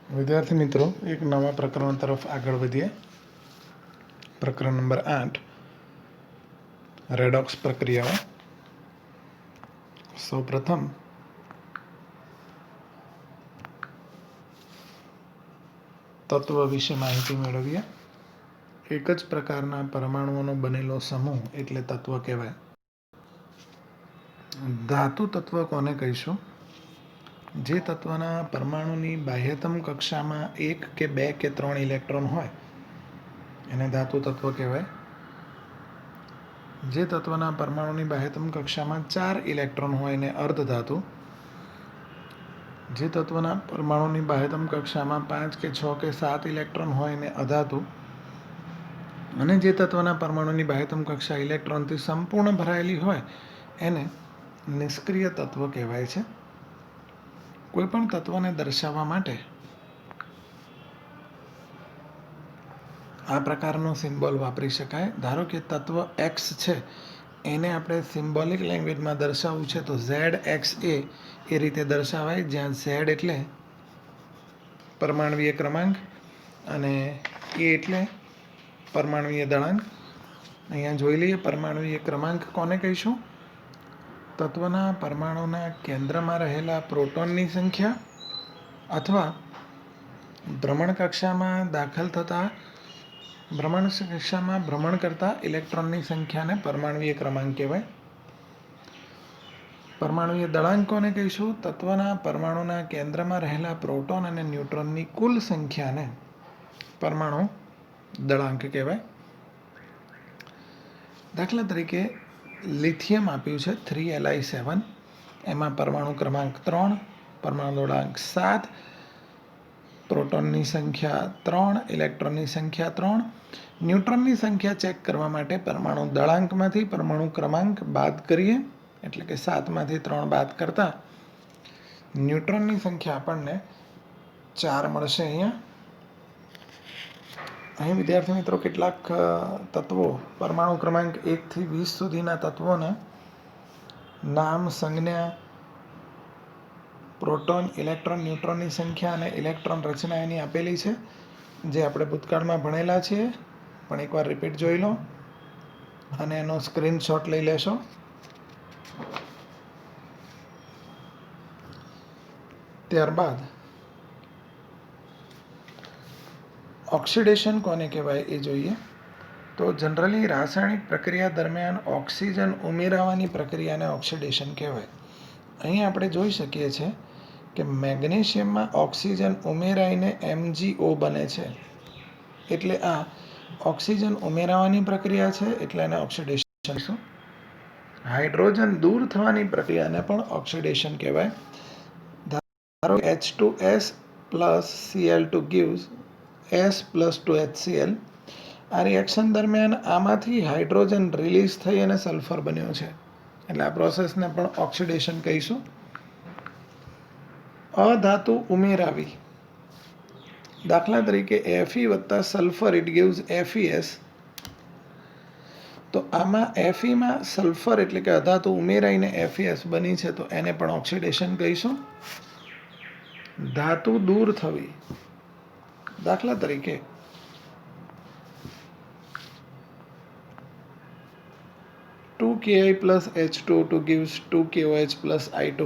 विद्यार्थी मित्रों, एक नवा प्रकरण तरफ आगळ वधीए। प्रकरण नंबर 8, रेडॉक्स प्रक्रियाओ। सौप्रथम तत्व विषे माहिती मेळवीए। एक ज प्रकारना परमाणुओनो बनेलो समूह एटले तत्व कहेवाय। धातु तत्व कोने कहीशुं? जे तत्वना परमाणुनी बाह्यतम कक्षामां 1 के 2 के 3 इलेक्ट्रॉन होय एने धातु तत्व कहेवाय। जे तत्वना परमाणुनी बाह्यतम कक्षामां 4 इलेक्ट्रॉन होय एने अर्धधातु। जे तत्वना परमाणुनी बाह्यतम कक्षामां 5 के 6 के 7 इलेक्ट्रॉन होय एने अधातु। અને જે તત્વના પરમાણુની બાહ્યતમ કક્ષા ઇલેક્ટ્રોનથી સંપૂર્ણ ભરાયેલી હોય એને નિષ્ક્રિય તત્વ કહેવાય છે। કોઈપણ તત્વને દર્શાવવા માટે આ પ્રકારનો સિમ્બોલ વાપરી શકાય। ધારો કે તત્વ એક્સ છે, એને આપણે સિમ્બોલિક લેંગ્વેજમાં દર્શાવવું છે તો ZXA એ રીતે દર્શાવાય, જ્યાં Z એટલે પરમાણવીય ક્રમાંક અને A એટલે પરમાણવીય દળાંક। અહીંયા જોઈ લઈએ, પરમાણવીય ક્રમાંક કોને કહીશું? તત્વના પરમાણુના કેન્દ્રમાં રહેલા પ્રોટોનની સંખ્યા અથવા ભ્રમણ કક્ષામાં દાખલ થતા ભ્રમણ કરતા ઇલેક્ટ્રોનની સંખ્યાને પરમાણવીય ક્રમાંક કહેવાય। પરમાણવીય દળાંક કોને કહીશું? તત્વના પરમાણુના કેન્દ્રમાં રહેલા પ્રોટોન અને ન્યુટ્રોનની કુલ સંખ્યાને પરમાણુ દળાંક કહેવાય। દાખલા તરીકે લિથિયમ આપ્યું છે 3Li7, એમાં પરમાણુ ક્રમાંક 3, પરમાણુ દળાંક 7, પ્રોટોનની સંખ્યા 3, ઇલેક્ટ્રોનની સંખ્યા 3। ન્યુટ્રોનની સંખ્યા ચેક કરવા માટે પરમાણુ દળાંકમાંથી પરમાણુ ક્રમાંક બાદ કરીએ, એટલે કે 7માંથી 3 બાદ કરતા ન્યુટ્રોનની સંખ્યા આપણને 4 મળશે। અહીં વિદ્યાર્થી મિત્રો કેટલાક તત્વો, પરમાણુ ક્રમાંક 1 થી 20 સુધીના તત્વોના નામ, સંજ્ઞા, પ્રોટોન, ઇલેક્ટ્રોન, ન્યુટ્રોનની સંખ્યા અને ઇલેક્ટ્રોન રચના એની આપેલી છે, જે આપણે ભૂતકાળમાં ભણેલા છીએ, પણ એકવાર રિપીટ જોઈ લો અને એનો સ્ક્રીનશોટ લઈ લેશો। ત્યારબાદ ઓક્સિડેશન કોને કહેવાય એ જોઈએ તો જનરલી રાસાયણિક પ્રક્રિયા દરમિયાન ઓક્સિજન ઉમેરાવાની પ્રક્રિયાને ઓક્સિડેશન કહેવાય। અહીં આપણે જોઈ શકીએ છીએ કે મેગ્નેશિયમમાં ઓક્સિજન ઉમેરાઈને MgO બને છે, એટલે આ ઓક્સિજન ઉમેરાવાની પ્રક્રિયા છે, એટલે એને ઓક્સિડેશન કહીશું। હાઇડ્રોજન દૂર થવાની પ્રક્રિયાને પણ ઓક્સિડેશન કહેવાય। ધારો H2S plus Cl2 gives S plus 2HCl। આ રિએક્શન દરમિયાન આમાંથી હાઇડ્રોજન રિલીઝ થઈ અને સલ્ફર બન્યો છે, એટલે આ પ્રોસેસને પણ ઓક્સિડેશન કહીશું। અધાતુ ઉમેરાવી, દાખલા તરીકે Fe વત્તા સલ્ફર ઇટ ગિવ્સ FeS। તો આમાં Feમાં સલ્ફર એટલે કે અધાતુ ઉમેરાઈને FeS બની છે, તો એને પણ ઓક્સિડેશન કહીશું। ધાતુ દૂર થવી, દાખલા તરીકે Ki plus H2O2 gives 2KOH plus I2।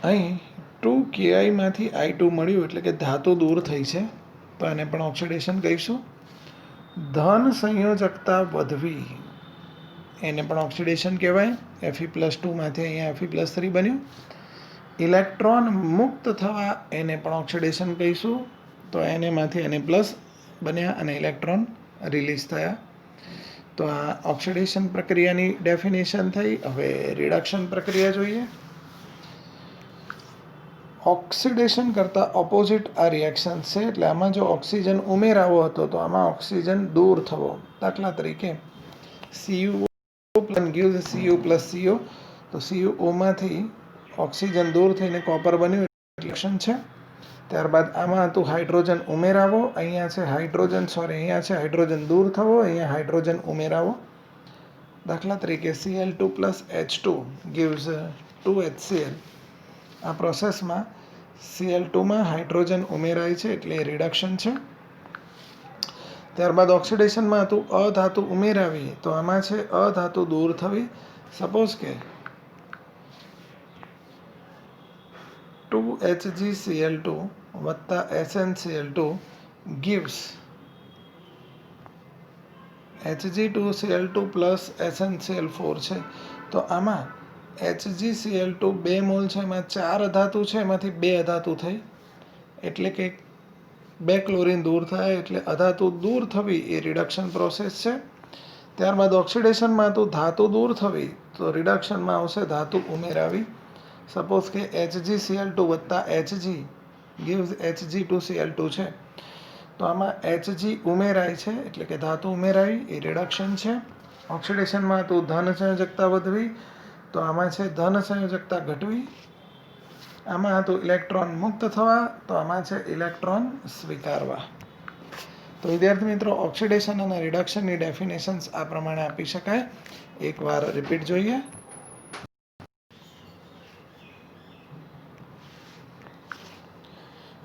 અહીં 2Ki માંથી I2 મળ્યું એટલે કે ધાતુ દૂર થઈ છે, તો એને પણ ઓક્સિડેશન કહીશું। ધન સંયોજકતા વધવી, એને પણ ઓક્સિડેશન કહેવાય। Fe+2 માંથી અહીંયા Fe+3 બન્યું। ઇલેક્ટ્રોન મુક્ત થવા, એને પણ ઓક્સિડેશન કહીશું, તો એને માંથી એને પ્લસ બન્યા અને ઇલેક્ટ્રોન રિલીઝ થયા। તો આ ઓક્સિડેશન પ્રક્રિયાની ડેફિનેશન થઈ। હવે રિડક્શન પ્રક્રિયા જોઈએ। ઓક્સિડેશન કરતાં ઓપોઝિટ આ રિએક્શન છે, એટલે આમાં જો ઓક્સિજન ઉમેરાવો હતો તો આમાં ઓક્સિજન દૂર થવો। દાખલા તરીકે CuO gives Cu plus CO, તો CuOમાંથી ઓક્સિજન દૂર થઈને કોપર બન્યું, રિએક્શન છે। ત્યારબાદ આમાં હતું હાઇડ્રોજન ઉમેરાવો, અહીંયા છે હાઇડ્રોજન દૂર થવો, અહીંયા હાઇડ્રોજન ઉમેરાવો। દાખલા તરીકે Cl2 plus H2 gives 2HCl। આ પ્રોસેસમાં Cl2 માં હાઇડ્રોજન ઉમેરાય છે એટલે એ રિડક્શન છે. ત્યારબાદ ઓક્સિડેશનમાં હતું અધાતુ ઉમેરાવી, તો આમાં છે અધાતુ દૂર થવી. સપોઝ કે 2HgCl2 વત્તા SnCl2 gives Hg2Cl2 plus SnCl4 છે. તો આમાં HgCl2 2 મોલ છે, એમાં 4 અધાતુ છે, એમાંથી 2 અધાતુ થઈ, એટલે કે 2 ક્લોરીન દૂર થાય, એટલે અધાતુ દૂર થવી એ રિડક્શન પ્રોસેસ છે. ત્યારબાદ ઓક્સિડેશનમાં હતું ધાતુ દૂર થવી, તો રિડક્શનમાં આવશે ધાતુ ઉમેરાવી. સપોઝ કે HgCl2 વત્તા Hg gives Hg2Cl2 છે, તો આમાં Hg ઉમેરાય છે એટલે કે ધાતુ ઉમેરાવી એ રિડક્શન છે. ઓક્સિડેશનમાં હતું ધન સંયોજકતા વધવી, તો આમાં છે ધન સંયોજકતા ઘટવી. આમાં હતું ઇલેક્ટ્રોન મુક્ત થવા, તો આમાં છે ઇલેક્ટ્રોન સ્વીકારવા. તો વિદ્યાર્થી મિત્રો, ઓક્સિડેશન અને રિડક્શનની ડેફિનેશન્સ આ પ્રમાણે આપી શકાય. એકવાર રિપીટ જોઈએ.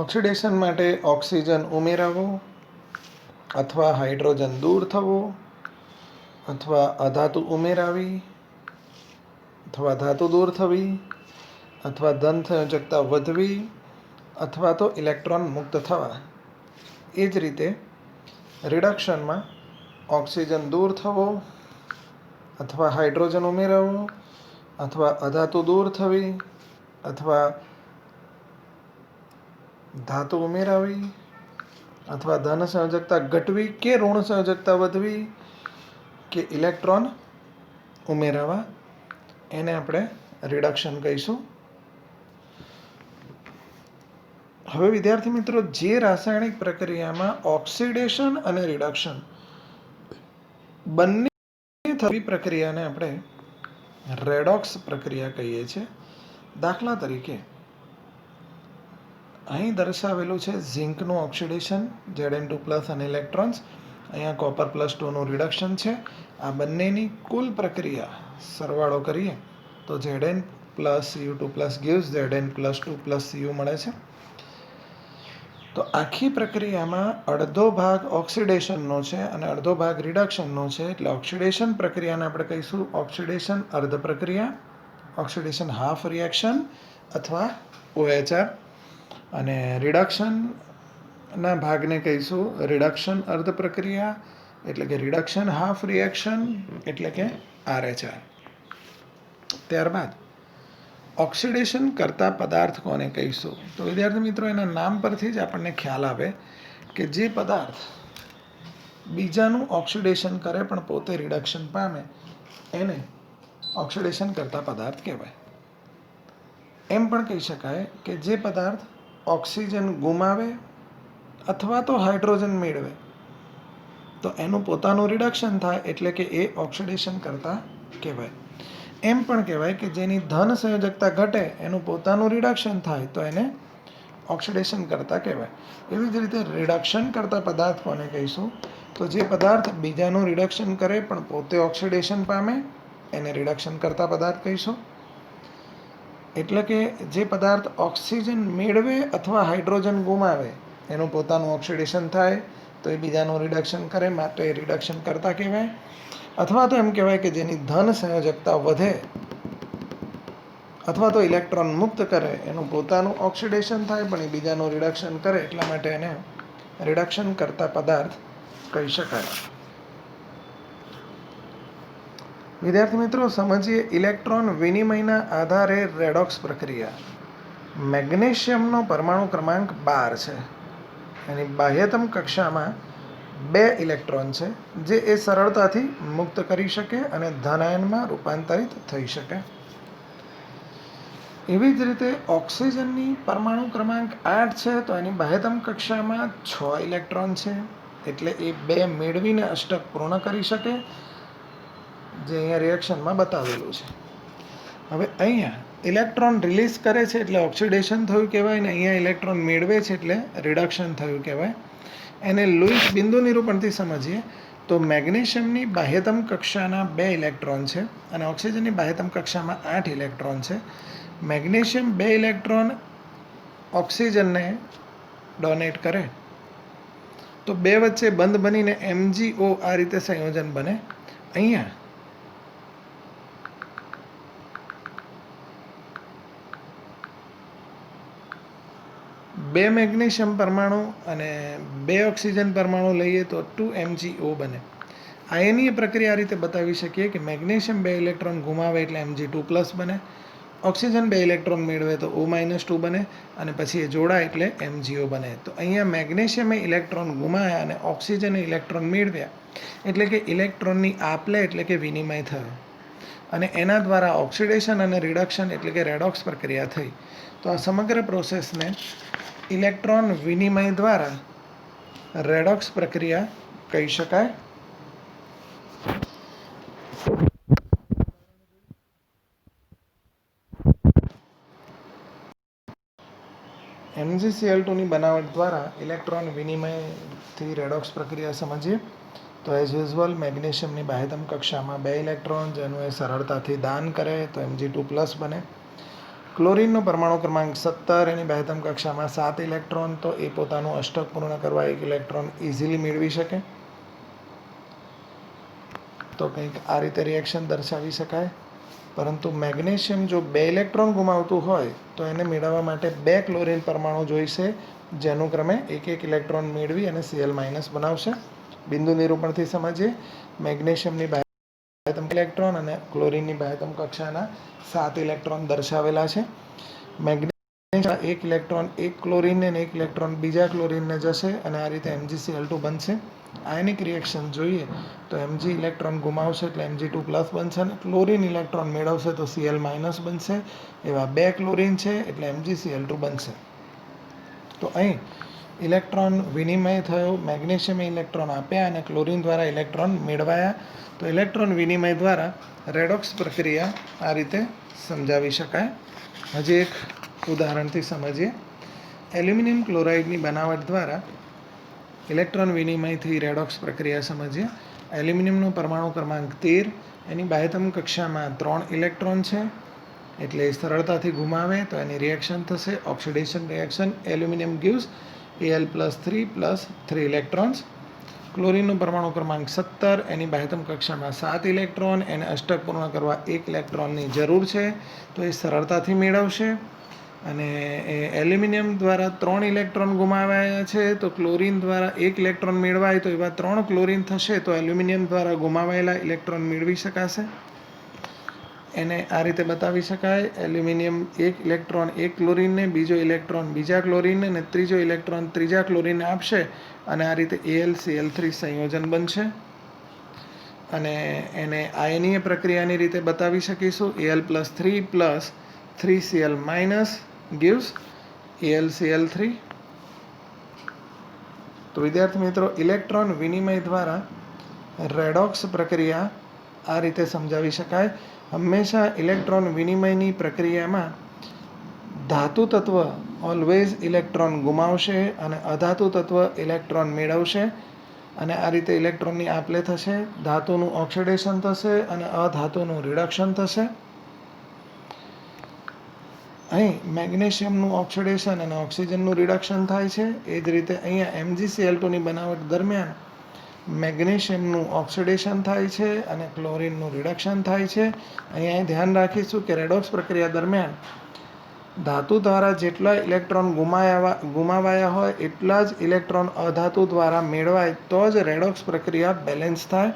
ઓક્સિડેશન માટે ઓક્સિજન ઉમેરાવો, અથવા હાઇડ્રોજન દૂર થવો, અથવા અધાતુ ઉમેરાવી, અથવા ધાતુ દૂર થવી, અથવા ધન સંયોજકતા વધવી, અથવા તો ઇલેક્ટ્રોન મુક્ત થવા. એ જ રીતે રિડક્શનમાં ઓક્સિજન દૂર થવો, અથવા હાઇડ્રોજન ઉમેરાવો, અથવા અધાતુ દૂર થવી, અથવા ધાતુ ઉમેરાવી, અથવા ધન સંયોજકતા ઘટવી કે ઋણ સંયોજકતા વધવી, કે ઇલેક્ટ્રોન ઉમેરાવા, એને આપણે રિડક્શન કહીશું. હવે વિદ્યાર્થી મિત્રો, જે રાસાયણિક પ્રક્રિયામાં ઓક્સિડેશન અને રિડક્શન બંને થવી પ્રક્રિયાને આપણે રેડોક્સ પ્રક્રિયા કહીએ છીએ. દાખલા તરીકે અહીં દર્શાવેલું છે ઝિંકનું ઓક્સિડેશન, Zn2 પ્લસ અને ઇલેક્ટ્રોન્સ. અહીંયા કોપર પ્લસ 2નું રિડક્શન છે. આ બંનેની કુલ પ્રક્રિયા સરવાળો કરીએ તો Zn plus Cu2 plus gives Zn plus 2 plus Cu મળે છે. તો આખી પ્રક્રિયામાં અડધો ભાગ ઓક્સિડેશનનો છે અને અડધો ભાગ રિડક્શનનો છે. એટલે ઓક્સિડેશન પ્રક્રિયાને આપણે કહીશું ઓક્સિડેશન અર્ધ પ્રક્રિયા, ઓક્સિડેશન હાફ રિએક્શન અથવા OHR. અને રિડક્શનના ભાગને કહીશું રિડક્શન અર્ધ પ્રક્રિયા, એટલે કે રિડક્શન હાફ રિએક્શન, એટલે કે RHR. ત્યારબાદ ઓક્સિડેશન કરતા પદાર્થ કોને કહીશું? તો વિદ્યાર્થી મિત્રો, એના નામ પરથી જ આપણને ખ્યાલ આવે કે જે પદાર્થ બીજાનું ઓક્સિડેશન કરે પણ પોતે રિડક્શન પામે, એને ઓક્સિડેશન કરતા પદાર્થ કહેવાય. એમ પણ કહી શકાય કે જે પદાર્થ ઓક્સિજન ગુમાવે અથવા તો હાઇડ્રોજન મેળવે, તો એનું પોતાનું રિડક્શન થાય, એટલે કે એ ઓક્સિડેશન કરતા કહેવાય. એમ પણ કહેવાય કે જેની ધન સંયોજકતા ઘટે, એનું પોતાનું રિડક્શન થાય, તો એને ઓક્સિડેશન કરતા કહેવાય. એવી જ રીતે રિડક્શન કરતા પદાર્થ કોને કહીશું? તો જે પદાર્થ બીજાનું રિડક્શન કરે પણ પોતે ઓક્સિડેશન પામે, એને રિડક્શન કરતા પદાર્થ કહીશું. એટલે કે જે પદાર્થ ઓક્સિજન મેળવે અથવા હાઇડ્રોજન ગુમાવે, એનું પોતાનું ઓક્સિડેશન થાય, તો એ બીજાનું રિડક્શન કરે, માટે રિડક્શન કરતા કહેવાય. અથવા તો એમ કહેવાય કે જેની ધન સંયોજકતા વધે અથવા તો ઇલેક્ટ્રોન મુક્ત કરે, એનું પોતાનું ઓક્સિડેશન થાય પણ એ બીજાનું રિડક્શન કરે, એટલા માટે એને રિડક્શન કરતા પદાર્થ કહી શકાય. વિદ્યાર્થી મિત્રો, સમજીએ ઇલેક્ટ્રોન વિનિમયના આધારે રેડોક્સ પ્રક્રિયા. મેગ્નેશિયમનો પરમાણુ ક્રમાંક 12 છે. એની બાહ્યતમ કક્ષામાં 2 ઇલેક્ટ્રોન છે, જે એ સરળતાથી મુક્ત કરી શકે અને ધનાયનમાં રૂપાંતરિત થઈ શકે. એવી જ રીતે ઓક્સિજનની પરમાણુ ક્રમાંક 8 છે, તો એની બાહ્યતમ કક્ષામાં 6 ઇલેક્ટ્રોન છે, એટલે એ 2 મેળવીને અષ્ટક પૂર્ણ કરી શકે, જે અહીંયા રિએક્શનમાં બતાવેલું છે. હવે અહીંયા ઇલેક્ટ્રોન રિલીઝ કરે છે એટલે ઓક્સિડેશન થયું કહેવાય, ને અહીંયા ઇલેક્ટ્રોન મેળવે છે એટલે રિડક્શન થયું કહેવાય. એને લુઈસ બિંદુ નિરૂપણથી સમજીએ તો મેગ્નેશિયમની બાહ્યતમ કક્ષાના 2 ઇલેક્ટ્રોન છે અને ઓક્સિજનની બાહ્યતમ કક્ષામાં 8 ઇલેક્ટ્રોન છે. મેગ્નેશિયમ 2 ઇલેક્ટ્રોન ઓક્સિજનને ડોનેટ કરે તો બે વચ્ચે બંધ બનીને MgO આ રીતે સંયોજન બને. અહીંયા બે મેગ્નેશિયમ પરમાણુ અને બે ઓક્સિજન પરમાણુ લઈએ તો 2MgO બને. આયનીય પ્રક્રિયા આ રીતે બતાવી શકીએ કે મેગ્નેશિયમ 2 ઇલેક્ટ્રોન ગુમાવે એટલે Mg2+ બને, ઓક્સિજન 2 ઇલેક્ટ્રોન મેળવે તો O-2 બને અને પછી એ જોડાય એટલે MgO બને. તો અહીંયા મેગ્નેશિયમે ઇલેક્ટ્રોન ગુમાવ્યા અને ઓક્સિજને ઇલેક્ટ્રોન મેળવ્યા એટલે કે ઇલેક્ટ્રોનની આપલે એટલે કે વિનિમય થયો અને એના દ્વારા ઓક્સિડેશન અને રિડક્શન એટલે કે રેડોક્સ પ્રક્રિયા થઈ. તો આ સમગ્ર પ્રોસેસને ઇલેક્ટ્રોન વિનિમય દ્વારા રેડોક્સ પ્રક્રિયા કહી શકાય. MgCl2 ની બનાવટ દ્વારા ઇલેક્ટ્રોન વિનિમયથી રેડોક્સ પ્રક્રિયા સમજીએ તો એઝ યુઝ્યુઅલ મેગ્નેશિયમની બાહ્યતમ કક્ષામાં 2 ઇલેક્ટ્રોન જેનું એ સરળતાથી દાન કરે તો Mg2+ બને. ક્લોરીનનો પરમાણુ ક્રમાંક 17 એની બાહ્યતમ કક્ષામાં 7 ઇલેક્ટ્રોન તો એ પોતાનું અષ્ટક પૂર્ણ કરવા 1 ઇલેક્ટ્રોન ઇઝીલી મેળવી શકે. તો કંઈક આ રીતે રિએક્શન દર્શાવી શકાય. પરંતુ મેગ્નેશિયમ જો 2 ઇલેક્ટ્રોન ગુમાવતું હોય તો એને મેળવવા માટે 2 ક્લોરીન પરમાણુ જોઈશે જેનું ક્રમે 1 ઇલેક્ટ્રોન મેળવી અને Cl- બનાવશે. બિંદુ નિરૂપણથી સમજીએ. મેગ્નેશિયમની બાહ્યતમ ઇલેક્ટ્રોન અને ક્લોરીનની બાહ્યતમ કક્ષાના 7 ઇલેક્ટ્રોન દર્શાવેલા છે. મેગ્નેશિયમ 1 ઇલેક્ટ્રોન એક ક્લોરીનને અને 1 ઇલેક્ટ્રોન બીજા ક્લોરીનને જશે અને આ રીતે MgCl2 બનશે. આયનિક રિએક્શન જોઈએ તો Mg ઇલેક્ટ્રોન ગુમાવશે એટલે Mg2+ બનશે અને ક્લોરીન ઇલેક્ટ્રોન મેળવશે તો Cl- બનશે. એવા 2 ક્લોરીન છે એટલે MgCl2 બનશે. તો અહીં ઇલેક્ટ્રોન વિનિમય થયો, મેગ્નેશિયમે ઇલેક્ટ્રોન આપ્યા અને ક્લોરીન દ્વારા ઇલેક્ટ્રોન મેળવાયા. તો ઇલેક્ટ્રોન વિનિમય દ્વારા રેડોક્સ પ્રક્રિયા આ રીતે સમજાવી શકાય. હજી એક ઉદાહરણથી સમજીએ. એલ્યુમિનિયમ ક્લોરાઇડની બનાવટ દ્વારા ઇલેક્ટ્રોન વિનિમયથી રેડોક્સ પ્રક્રિયા સમજીએ. એલ્યુમિનિયમનો પરમાણુ ક્રમાંક 13 એની બાહ્યતમ કક્ષામાં 3 ઇલેક્ટ્રોન છે એટલે સરળતાથી ગુમાવે તો એની રિએક્શન થશે oxidation reaction. Aluminium gives Al+3 electrons. ક્લોરીનનો પરમાણુ ક્રમાંક 17 એની બાહ્યતમ કક્ષામાં 7 ઇલેક્ટ્રોન, એને અષ્ટક પૂર્ણ કરવા 1 ઇલેક્ટ્રોનની જરૂર છે તો એ સરળતાથી મેળવશે. અને એ એલ્યુમિનિયમ દ્વારા 3 ઇલેક્ટ્રોન ગુમાવાયા છે તો ક્લોરીન દ્વારા 1 ઇલેક્ટ્રોન મેળવાય તો એવા 3 ક્લોરીન થશે તો એલ્યુમિનિયમ દ્વારા ગુમાવાયેલા ઇલેક્ટ્રોન મેળવી શકાશે. એને આ રીતે બતાવી શકાય. એલ્યુમિનિયમ 1 ઇલેક્ટ્રોન 1 ક્લોરીનને, બીજો ઇલેક્ટ્રોન બીજા ક્લોરીનને અને ત્રીજો ઇલેક્ટ્રોન ત્રીજા ક્લોરીનને આપશે અને આ રીતે AlCl3 સંયોજન બનશે. અને એને આયનીય પ્રક્રિયાની રીતે બતાવી શકીશું. Al+3 3Cl- gives AlCl3. તો વિદ્યાર્થી મિત્રો, ઇલેક્ટ્રોન વિનિમય દ્વારા રેડોક્સ પ્રક્રિયા આ રીતે સમજાવી શકાય. હંમેશા ઇલેક્ટ્રોન વિનિમયની પ્રક્રિયામાં ધાતુ તત્વ ઓલવેઝ ઇલેક્ટ્રોન ગુમાવશે અને અધાતુ તત્વ ઇલેક્ટ્રોન મેળવશે અને આ રીતે ઇલેક્ટ્રોનની આપલે થશે. ધાતુનું ઓક્સિડેશન થશે અને અધાતુનું રિડક્શન થશે. અહીં મેગ્નેશિયમનું ઓક્સિડેશન અને ઓક્સિજનનું રિડક્શન થાય છે. એ જ રીતે અહીંયા MgCl2 ની બનાવટ દરમિયાન મેગ્નેશિયમનું ઓક્સિડેશન થાય છે અને ક્લોરીનનું રિડક્શન થાય છે. અહીંયા ધ્યાન રાખીશું કે રેડોક્સ પ્રક્રિયા દરમિયાન ધાતુ દ્વારા જેટલા ઇલેક્ટ્રોન ગુમાવાયા હોય એટલા જ ઇલેક્ટ્રોન અધાતુ દ્વારા મેળવાય તો જ રેડોક્સ પ્રક્રિયા બેલેન્સ થાય.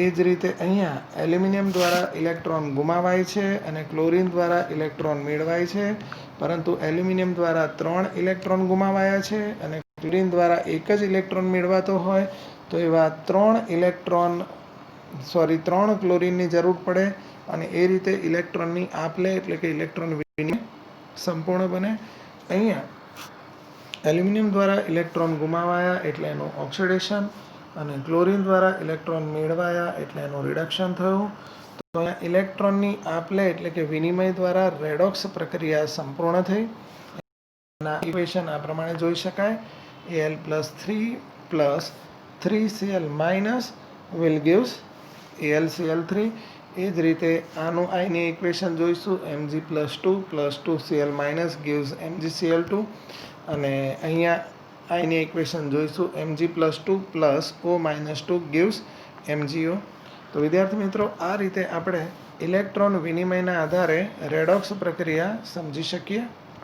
એ જ રીતે અહીંયા એલ્યુમિનિયમ દ્વારા ઇલેક્ટ્રોન ગુમાવાય છે અને ક્લોરીન દ્વારા ઇલેક્ટ્રોન મેળવાય છે. પરંતુ એલ્યુમિનિયમ દ્વારા 3 ઇલેક્ટ્રોન ગુમાવાયા છે અને ક્લોરીન દ્વારા એક જ ઇલેક્ટ્રોન મેળવાતો હોય તો એવા 3 ક્લોરીનની જરૂર પડે અને એ રીતે ઇલેક્ટ્રોનની આપલે એટલે કે ઇલેક્ટ્રોન વિનિમય સંપૂર્ણ બને. અહીંયા એલ્યુમિનિયમ દ્વારા ઇલેક્ટ્રોન ગુમાવાયા એટલે એનું ઓક્સિડેશન અને ક્લોરીન દ્વારા ઇલેક્ટ્રોન મેળવાયા એટલે એનું રિડક્શન થયું. તો અહીંયા ઇલેક્ટ્રોનની આપલે એટલે કે વિનિમય દ્વારા રેડોક્સ પ્રક્રિયા સંપૂર્ણ થઈ. ઇક્વેશન આ પ્રમાણે જોઈ શકાય. Al+3 3Cl- will gives AlCl3. એ જ રીતે આનું આઈની ઇક્વેશન જોઈશું Mg+2 gives MgCl2 અને અહીંયા આઈની ઇક્વેશન જોઈશું Mg+2 O-2 gives MgO. તો વિદ્યાર્થી મિત્રો, આ રીતે આપણે ઇલેક્ટ્રોન વિનિમયના આધારે રેડોક્સ પ્રક્રિયા સમજી શકીએ.